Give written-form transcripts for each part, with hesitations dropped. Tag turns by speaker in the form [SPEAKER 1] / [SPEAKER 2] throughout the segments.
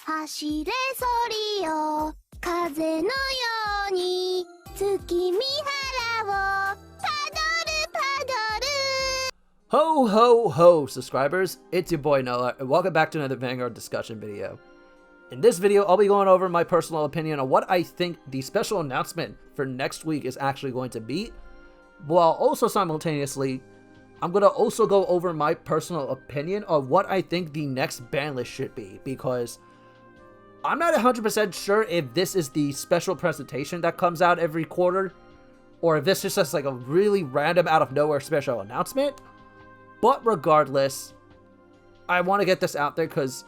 [SPEAKER 1] 走れソリよ風のように月見原をパドルパドル
[SPEAKER 2] Ho ho ho subscribers, it's your boy Noah and welcome back to another Vanguard discussion video. In this video I'll be going over my personal opinion on what I think the special announcement for next week is actually going to be, while also simultaneously I'm going to also go over my personal opinion of what I think the next ban list should be, because I'm not 100% sure if this is the special presentation that comes out every quarter, or if this is just like a really random out of nowhere special announcement. But regardless, I want to get this out there because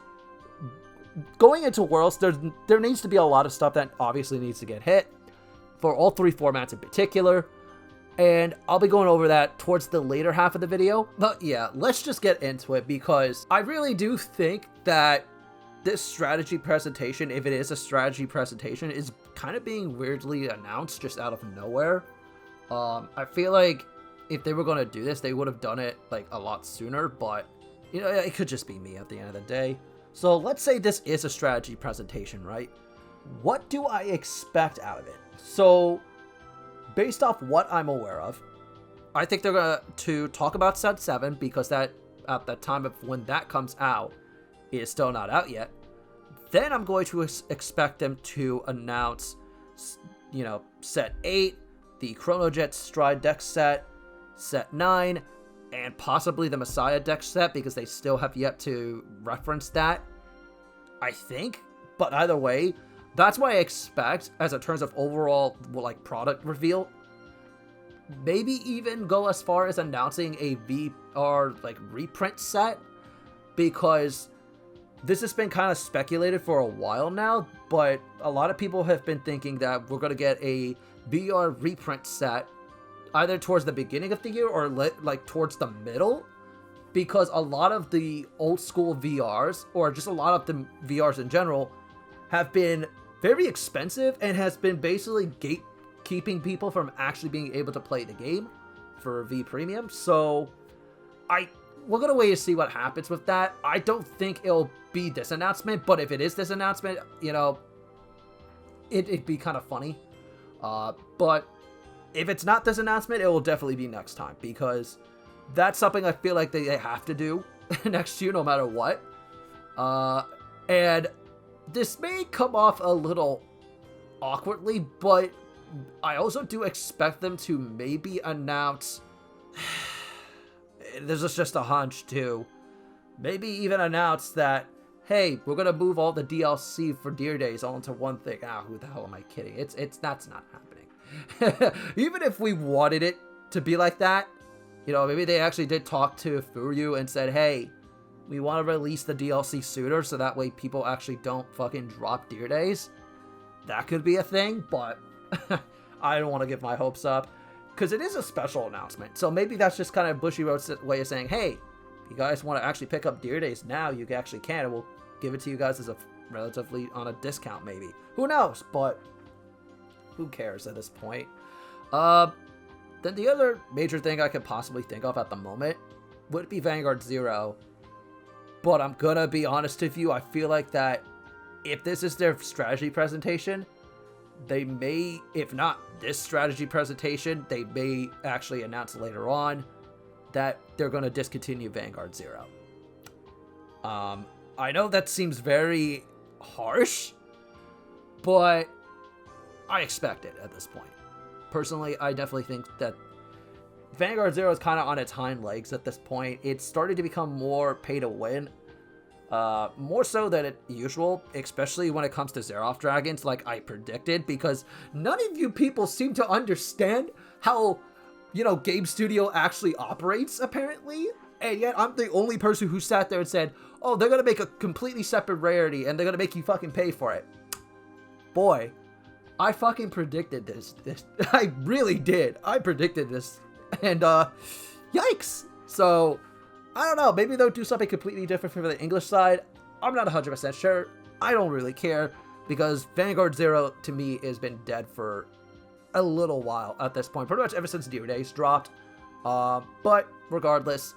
[SPEAKER 2] going into Worlds, there needs to be a lot of stuff that obviously needs to get hit for all three formats in particular. And I'll be going over that towards the later half of the video. But yeah, let's just get into it, because I really do think that this strategy presentation, if it is a strategy presentation, is kind of being weirdly announced just out of nowhere. I feel like if they were going to do this, they would have done it like a lot sooner, but you know, it could just be me at the end of the day. So let's say this is a strategy presentation, right? What do I expect out of it? So based off what I'm aware of, I think they're going to talk about Set 7, because that at the time of when that comes out, it is still not out yet. Then I'm going to expect them to announce, you know, Set 8, the Chronojet Stride deck set, Set 9, and possibly the Messiah deck set, because they still have yet to reference that, I think. But either way, that's what I expect as in terms of overall, like, product reveal. Maybe even go as far as announcing a VR, like, reprint set, because this has been kind of speculated for a while now, but a lot of people have been thinking that we're going to get a VR reprint set either towards the beginning of the year or like towards the middle, because a lot of the old school VRs, or just a lot of the VRs in general, have been very expensive and has been basically gatekeeping people from actually being able to play the game for V Premium. So we're going to wait to see what happens with that. I don't think it'll be this announcement, but if it is this announcement, you know, it'd be kind of funny. But if it's not this announcement, it will definitely be next time, because that's something I feel like they have to do next year no matter what. And this may come off a little awkwardly, but I also do expect them to maybe announce, this is just a hunch too, maybe even announce that, hey, we're gonna move all the DLC for Deer Days onto one thing. Who the hell am I kidding? That's not happening. Even if we wanted it to be like that, you know, maybe they actually did talk to Furyu and said, hey, we want to release the DLC sooner so that way people actually don't fucking drop Deer Days. That could be a thing, but I don't want to give my hopes up, because it is a special announcement. So maybe that's just kind of Bushiroad's way of saying, hey, if you guys want to actually pick up Deer Days now, you actually can, and we'll give it to you guys as a relatively on a discount maybe. Who knows? But who cares at this point? Then the other major thing I could possibly think of at the moment would be Vanguard 0. But I'm gonna be honest with you, I feel like that if this is their strategy presentation, they may, if not this strategy presentation, they may actually announce later on that they're gonna discontinue Vanguard 0. I know that seems very harsh, but I expect it at this point. Personally, I definitely think that Vanguard 0 is kind of on its hind legs at this point. It's starting to become more pay to win. More so than usual, especially when it comes to Xerath Dragons, like I predicted, because none of you people seem to understand how, you know, Game Studio actually operates, apparently. And yet I'm the only person who sat there and said, oh, they're going to make a completely separate rarity and they're going to make you fucking pay for it. Boy, I fucking predicted this. I really did. I predicted this. And, yikes. So, I don't know. Maybe they'll do something completely different for the English side. I'm not 100% sure. I don't really care, because Vanguard 0, to me, has been dead for a little while at this point. Pretty much ever since Deer Days dropped. But, regardless,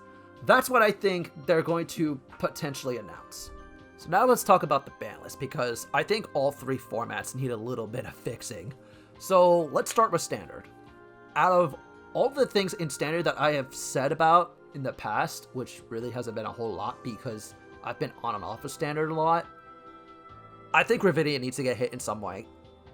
[SPEAKER 2] that's what I think they're going to potentially announce. So now let's talk about the ban list, because I think all 3 formats need a little bit of fixing. So let's start with Standard. Out of all the things in Standard that I have said about in the past, which really hasn't been a whole lot because I've been on and off of Standard a lot, I think Gravidia needs to get hit in some way.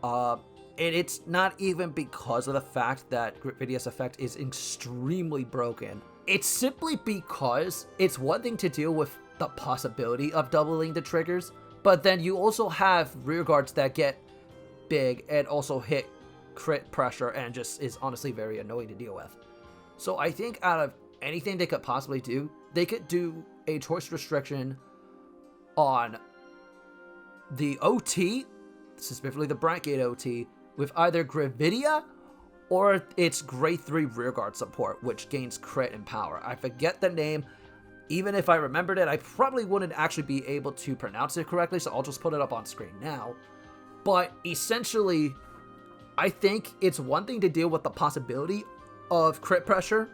[SPEAKER 2] And it's not even because of the fact that Gravidia's effect is extremely broken. It's simply because it's one thing to deal with the possibility of doubling the triggers, but then you also have rear guards that get big and also hit crit pressure and just is honestly very annoying to deal with. So I think out of anything they could possibly do, they could do a choice restriction on the OT, specifically the Brightgate OT, with either Gravidia or its grade 3 rearguard support, which gains crit and power. I forget the name. Even if I remembered it, I probably wouldn't actually be able to pronounce it correctly, so I'll just put it up on screen now. But essentially, I think it's one thing to deal with the possibility of crit pressure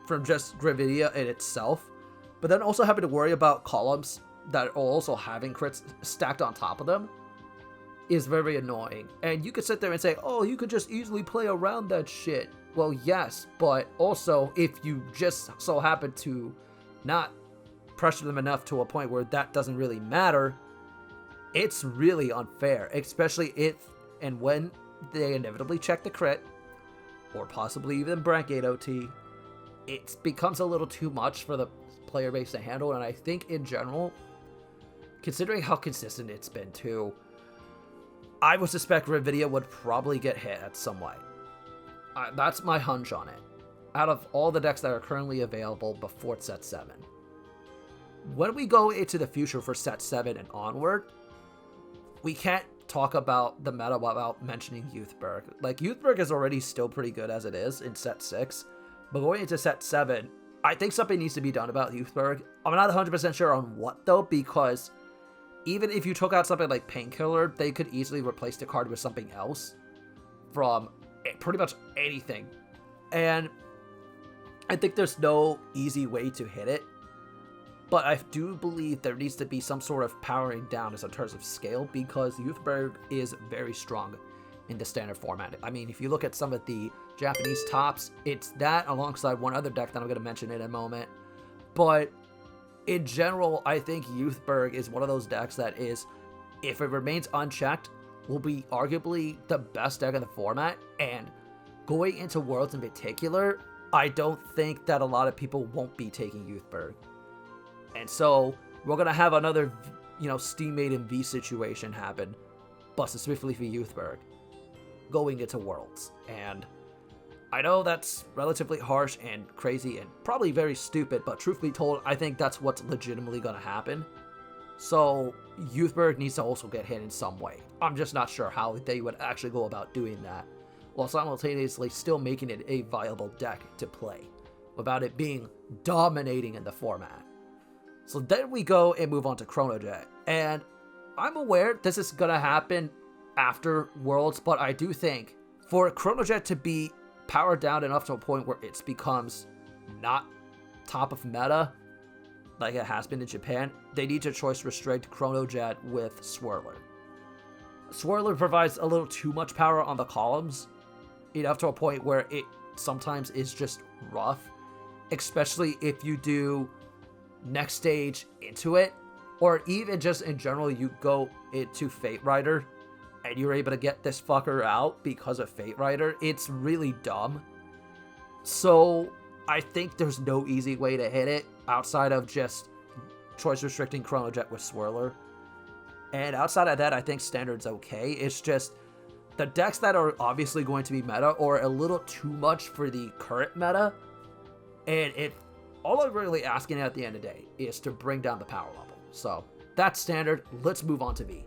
[SPEAKER 2] from just Gravidia in itself, but then also having to worry about columns that are also having crits stacked on top of them is very annoying. And you could sit there and say, oh, you could just easily play around that shit. Well, yes, but also if you just so happen to not pressure them enough to a point where that doesn't really matter, it's really unfair, especially if and when they inevitably check the crit, or possibly even Brightgate OT. It becomes a little too much for the player base to handle, and I think in general, considering how consistent it's been too, I would suspect Gravidia would probably get hit at some way. That's my hunch on it, out of all the decks that are currently available before set 7. When we go into the future for set 7 and onward, we can't talk about the meta without mentioning Youthberg. Like, Youthberg is already still pretty good as it is in set 6, but going into set 7, I think something needs to be done about Youthberg. I'm not 100% sure on what though, because even if you took out something like Painkiller, they could easily replace the card with something else from pretty much anything. And I think there's no easy way to hit it, but I do believe there needs to be some sort of powering down in terms of scale, because Youthberg is very strong in the Standard format. I mean, if you look at some of the Japanese tops, it's that alongside one other deck that I'm going to mention in a moment. But in general, I think Youthberg is one of those decks that is, if it remains unchecked, will be arguably the best deck in the format. And going into Worlds in particular, I don't think that a lot of people won't be taking Youthberg. And so we're going to have another, Steam Maiden V situation happen, but specifically for Youthberg, going into Worlds. And I know that's relatively harsh and crazy and probably very stupid, but truth be told, I think that's what's legitimately going to happen. So Youthberg needs to also get hit in some way. I'm just not sure how they would actually go about doing that, while simultaneously still making it a viable deck to play, without it being dominating in the format. So then we go and move on to Chronojet. And I'm aware this is going to happen after Worlds, but I do think for Chronojet to be powered down enough to a point where it becomes not top of meta, like it has been in Japan, they need to choice restrict Chronojet with Swirler. Swirler provides a little too much power on the columns, enough to a point where it sometimes is just rough, especially if you do next stage into it, or even just in general you go into Fate Rider and you're able to get this fucker out because of Fate Rider. It's really dumb. So I think there's no easy way to hit it outside of just choice restricting Chronojet with Swirler. And outside of that, I think Standard's okay. It's just the decks that are obviously going to be meta or a little too much for the current meta, and all I'm really asking at the end of the day is to bring down the power level. So that's Standard. Let's move on to V.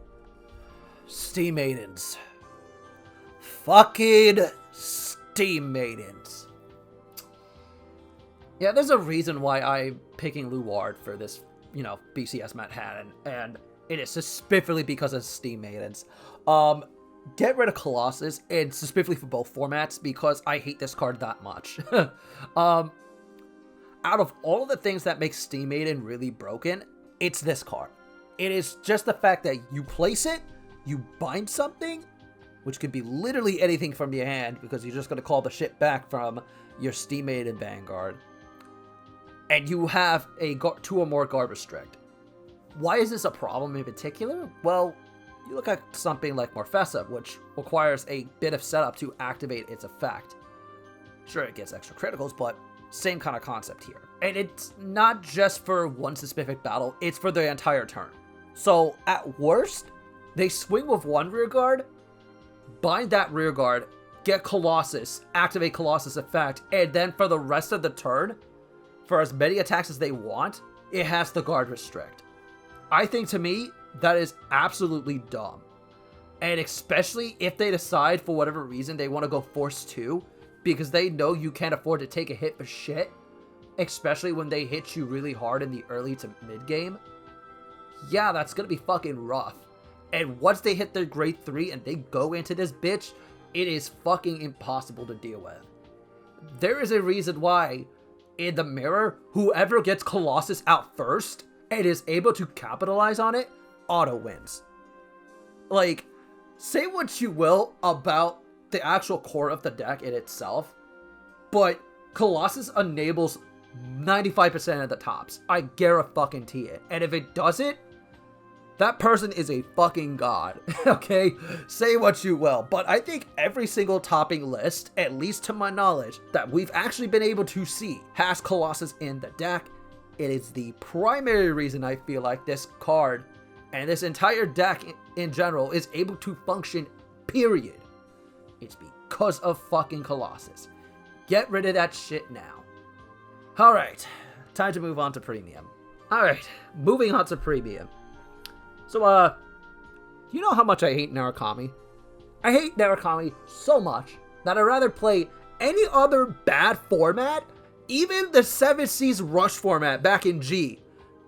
[SPEAKER 2] Steam Maidens. Fucking Steam Maidens. Yeah, there's a reason why I'm picking Luard for this, BCS Manhattan, and it is specifically because of Steam Maidens. Get rid of Colossus, and specifically for both formats, because I hate this card that much. Out of all of the things that make Steam Maiden really broken, it's this card. It is just the fact that you place it, you bind something, which could be literally anything from your hand, because you're just going to call the shit back from your Steammate in Vanguard, and you have a 2 or more guard restrict. Why is this a problem in particular? Well, you look at something like Morfessa, which requires a bit of setup to activate its effect. Sure, it gets extra criticals, but same kind of concept here. And it's not just for one specific battle, it's for the entire turn. So, at worst, they swing with one rearguard, bind that rearguard, get Colossus, activate Colossus effect, and then for the rest of the turn, for as many attacks as they want, it has the guard restrict. I think, to me, that is absolutely dumb. And especially if they decide, for whatever reason, they want to go Force 2, because they know you can't afford to take a hit for shit, especially when they hit you really hard in the early to mid game. Yeah, that's gonna be fucking rough. And once they hit their grade 3 and they go into this bitch, it is fucking impossible to deal with. There is a reason why, in the mirror, whoever gets Colossus out first and is able to capitalize on it, auto wins. Like, say what you will about the actual core of the deck in itself, but Colossus enables 95% of the tops. I guarantee it. And if it doesn't, that person is a fucking god, okay? Say what you will, but I think every single topping list, at least to my knowledge, that we've actually been able to see has Colossus in the deck. It is the primary reason I feel like this card and this entire deck in general is able to function, period. It's because of fucking Colossus. Get rid of that shit now. Alright, time to move on to Premium. Alright, moving on to Premium. So, you know how much I hate Narukami? I hate Narukami so much that I'd rather play any other bad format, even the 7 Seas Rush format back in G,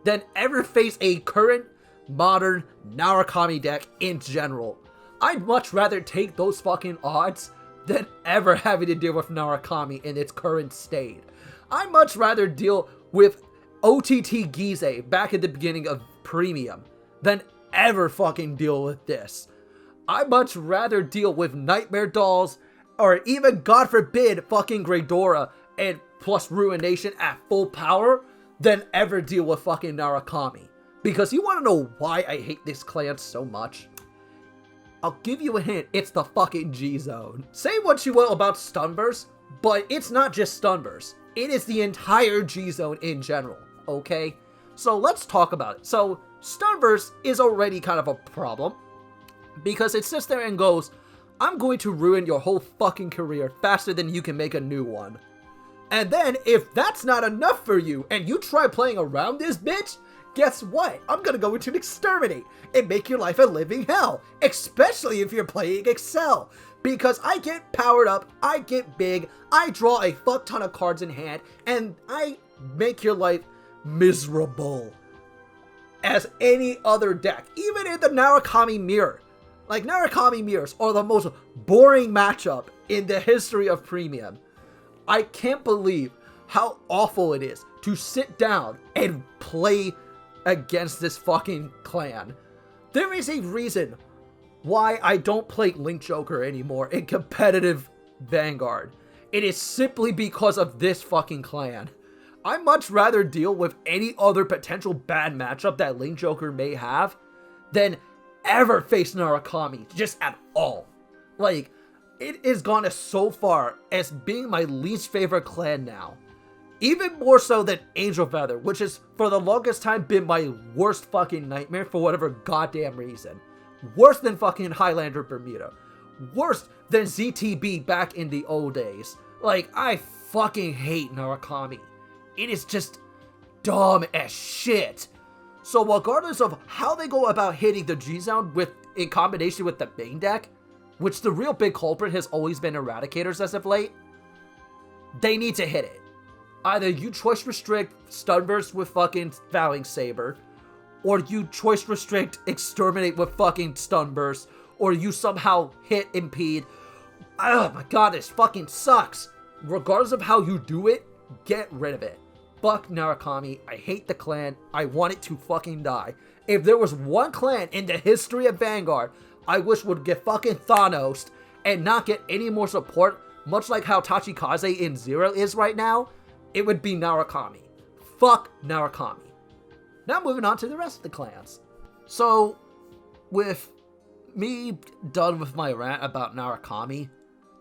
[SPEAKER 2] than ever face a current, modern Narukami deck in general. I'd much rather take those fucking odds than ever having to deal with Narukami in its current state. I'd much rather deal with OTT Gize back at the beginning of Premium than ever fucking deal with this. I'd much rather deal with Nightmare Dolls, or even, God forbid, fucking Greydora and plus Ruination at full power than ever deal with fucking Narukami. Because you want to know why I hate this clan so much? I'll give you a hint, it's the fucking G-Zone. Say what you will about Stunverse, but it's not just Stunverse. It is the entire G-Zone in general, okay? So let's talk about it. So, Stunverse is already kind of a problem, because it sits there and goes, I'm going to ruin your whole fucking career faster than you can make a new one. And then, if that's not enough for you, and you try playing around this bitch, guess what? I'm gonna go into Exterminate and make your life a living hell, especially if you're playing Excel. Because I get powered up, I get big, I draw a fuck ton of cards in hand, and I make your life miserable as any other deck. Even in the Narukami Mirror. Like, Narukami Mirrors are the most boring matchup in the history of Premium. I can't believe how awful it is to sit down and play against this fucking clan. There is a reason why I don't play Link Joker anymore in competitive Vanguard. It is simply because of this fucking clan. I'd much rather deal with any other potential bad matchup that Link Joker may have than ever face Narukami, just at all. Like, it has gone so far as being my least favorite clan now. Even more so than Angel Feather, which has for the longest time been my worst fucking nightmare for whatever goddamn reason. Worse than fucking Highlander Bermuda. Worse than ZTB back in the old days. Like, I fucking hate Narukami. It is just dumb as shit. So regardless of how they go about hitting the G-Zone in combination with the main deck, which the real big culprit has always been Eradicators as of late, they need to hit it. Either you choice restrict Stunverse with fucking Vowing Saber, or you choice restrict Exterminate with fucking Stunverse, or you somehow hit Impede. Oh my god, this fucking sucks. Regardless of how you do it, get rid of it. Fuck Narukami. I hate the clan. I want it to fucking die. If there was one clan in the history of Vanguard I wish would get fucking Thanos and not get any more support, much like how Tachikaze in Zero is right now, it would be Narukami. Fuck Narukami. Now moving on to the rest of the clans. So, with me done with my rant about Narukami,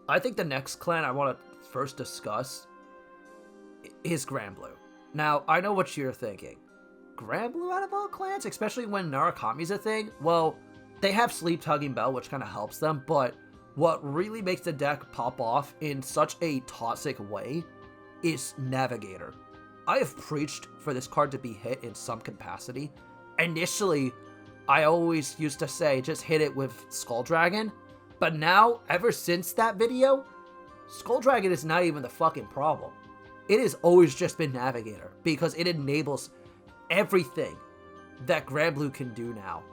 [SPEAKER 2] I think the next clan I want to first discuss is Granblue. Now, I know what you're thinking. Granblue out of all clans, especially when Narukami's a thing? Well, they have Sleep Tugging Bell, which kind of helps them, but what really makes the deck pop off in such a toxic way is Navigator. I have preached for this card to be hit in some capacity. Initially, I always used to say just hit it with Skull Dragon, but now, ever since that video, Skull Dragon is not even the fucking problem. It has always just been Navigator, because it enables everything that Granblue can do now.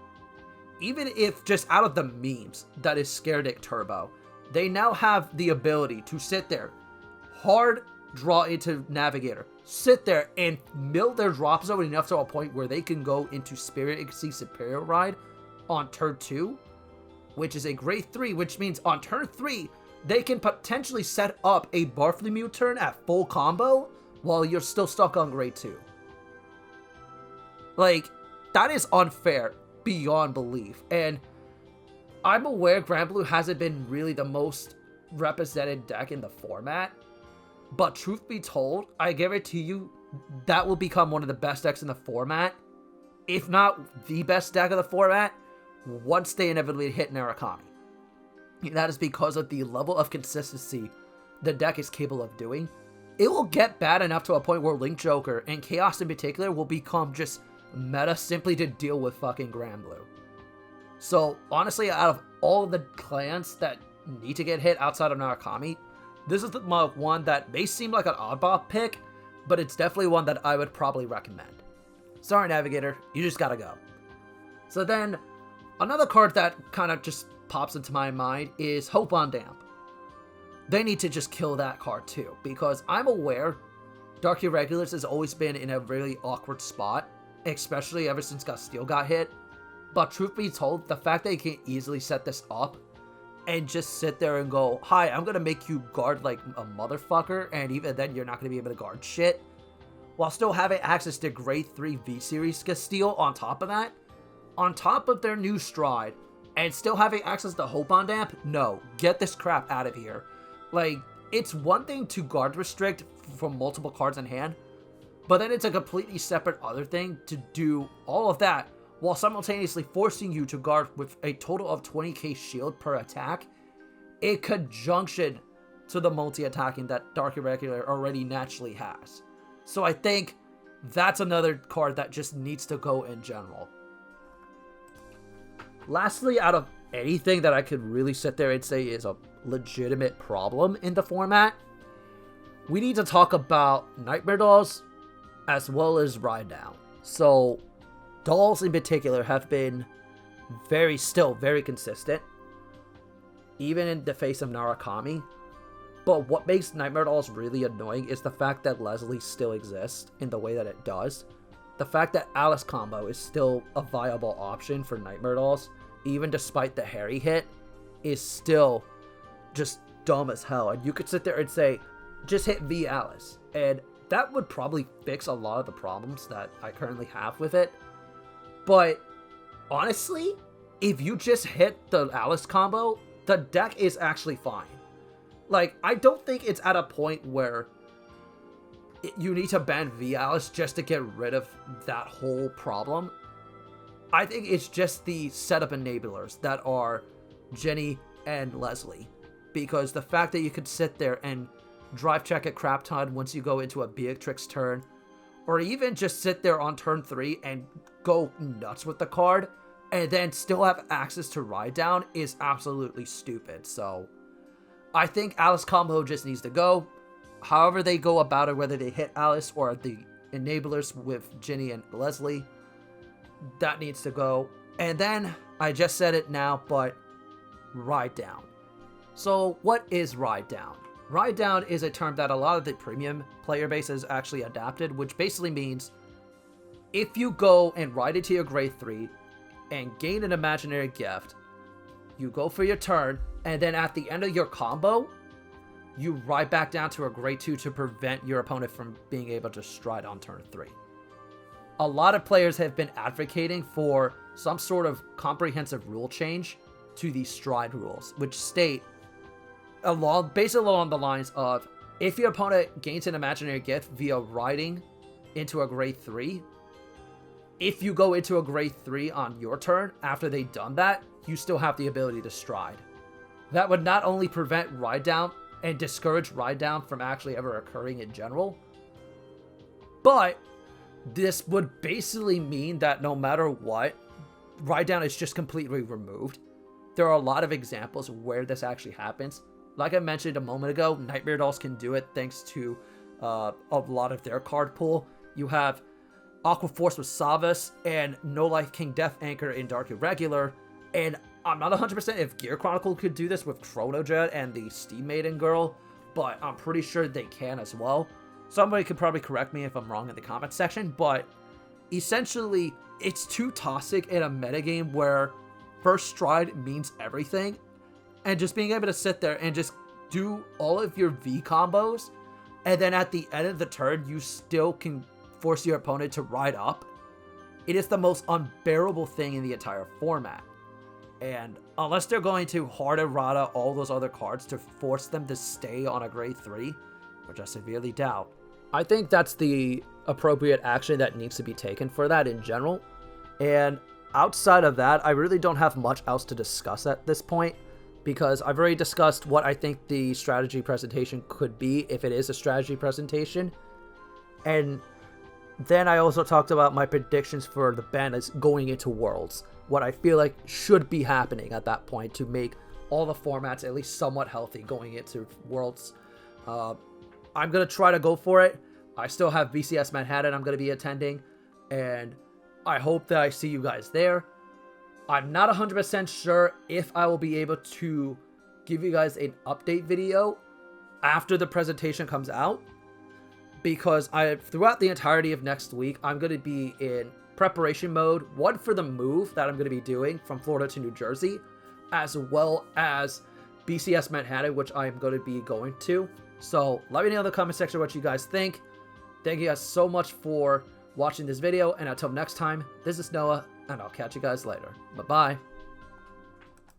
[SPEAKER 2] Even if just out of the memes that is Scaredick Turbo, they now have the ability to sit there, hard draw into Navigator, sit there and mill their drop zone enough to a point where they can go into Spirit Exceed Superior Ride on turn 2, which is a grade 3, which means on turn 3, they can potentially set up a Bartholomew turn at full combo while you're still stuck on grade 2. Like, that is unfair beyond belief. And I'm aware Granblue hasn't been really the most represented deck in the format, but truth be told, I guarantee you that will become one of the best decks in the format, if not the best deck of the format, once they inevitably hit Narukami. That is because of the level of consistency the deck is capable of doing. It will get bad enough to a point where Link Joker, and Chaos in particular, will become just meta simply to deal with fucking Granblue. So, honestly, out of all of the clans that need to get hit outside of Narukami, this is the one that may seem like an oddball pick, but it's definitely one that I would probably recommend. Sorry, Navigator, you just gotta go. So then, another card that kind of just pops into my mind is Hope on Damp. They need to just kill that card too, because I'm aware Dark Irregulars has always been in a really awkward spot, especially ever since Steel got hit. But truth be told, the fact that you can easily set this up and just sit there and go, hi, I'm gonna make you guard like a motherfucker, and even then you're not gonna be able to guard shit, while still having access to grade 3 V-Series Castile on top of that, on top of their new Stride, and still having access to Hope on Damp? No, get this crap out of here. Like, it's one thing to guard restrict from multiple cards in hand, but then it's a completely separate other thing to do all of that while simultaneously forcing you to guard with a total of 20k shield per attack, in conjunction to the multi-attacking that Dark Irregular already naturally has. So I think that's another card that just needs to go in general. Lastly, out of anything that I could really sit there and say is a legitimate problem in the format, we need to talk about Nightmare Dolls as well as Ride Down. So, Dolls in particular have been still very consistent, even in the face of Narukami. But what makes Nightmare Dolls really annoying is the fact that Leslie still exists in the way that it does. The fact that Alice combo is still a viable option for Nightmare Dolls, even despite the Harry hit, is still just dumb as hell. And you could sit there and say, just hit V Alice, and that would probably fix a lot of the problems that I currently have with it. But honestly, if you just hit the Alice combo, the deck is actually fine. Like, I don't think it's at a point where you need to ban V Alice just to get rid of that whole problem. I think it's just the setup enablers that are Jenny and Leslie. Because the fact that you could sit there and drive check a crap ton once you go into a Beatrix turn, or even just sit there on turn 3 and go nuts with the card, and then still have access to Ride Down is absolutely stupid. So, I think Alice combo just needs to go. However they go about it, whether they hit Alice or the enablers with Ginny and Leslie, that needs to go. And then, I just said it now, but Ride Down. So, what is Ride Down? Ride Down is a term that a lot of the premium player base has actually adapted, which basically means if you go and ride into your grade 3 and gain an imaginary gift, you go for your turn, and then at the end of your combo, you ride back down to a grade 2 to prevent your opponent from being able to stride on turn 3. A lot of players have been advocating for some sort of comprehensive rule change to these stride rules, which state, basically along the lines of, if your opponent gains an imaginary gift via riding into a grade 3, if you go into a grade 3 on your turn, after they've done that, you still have the ability to stride. That would not only prevent ride down and discourage ride down from actually ever occurring in general, but this would basically mean that no matter what, ride down is just completely removed. There are a lot of examples where this actually happens. Like I mentioned a moment ago, Nightmare Dolls can do it thanks to a lot of their card pool. You have Aqua Force with Savas and No Life King Death Anchor in Dark Irregular. And I'm not 100% if Gear Chronicle could do this with Chrono Jet and the Steam Maiden Girl, but I'm pretty sure they can as well. Somebody could probably correct me if I'm wrong in the comments section, but essentially, it's too toxic in a metagame where first stride means everything, and just being able to sit there and just do all of your V combos, and then at the end of the turn, you still can force your opponent to ride up. It is the most unbearable thing in the entire format. And unless they're going to hard errata all those other cards to force them to stay on a grade 3, which I severely doubt, I think that's the appropriate action that needs to be taken for that in general. And outside of that, I really don't have much else to discuss at this point, because I've already discussed what I think the strategy presentation could be if it is a strategy presentation. And then I also talked about my predictions for the Banlist going into Worlds, what I feel like should be happening at that point to make all the formats at least somewhat healthy going into Worlds. I'm going to try to go for it. I still have BCS Manhattan I'm going to be attending, and I hope that I see you guys there. I'm not 100% sure if I will be able to give you guys an update video after the presentation comes out, because throughout the entirety of next week, I'm going to be in preparation mode, one for the move that I'm going to be doing from Florida to New Jersey, as well as BCS Manhattan, which I'm going to be going to. So let me know in the comment section what you guys think. Thank you guys so much for watching this video, and until next time, this is Noah, and I'll catch you guys later. Bye-bye.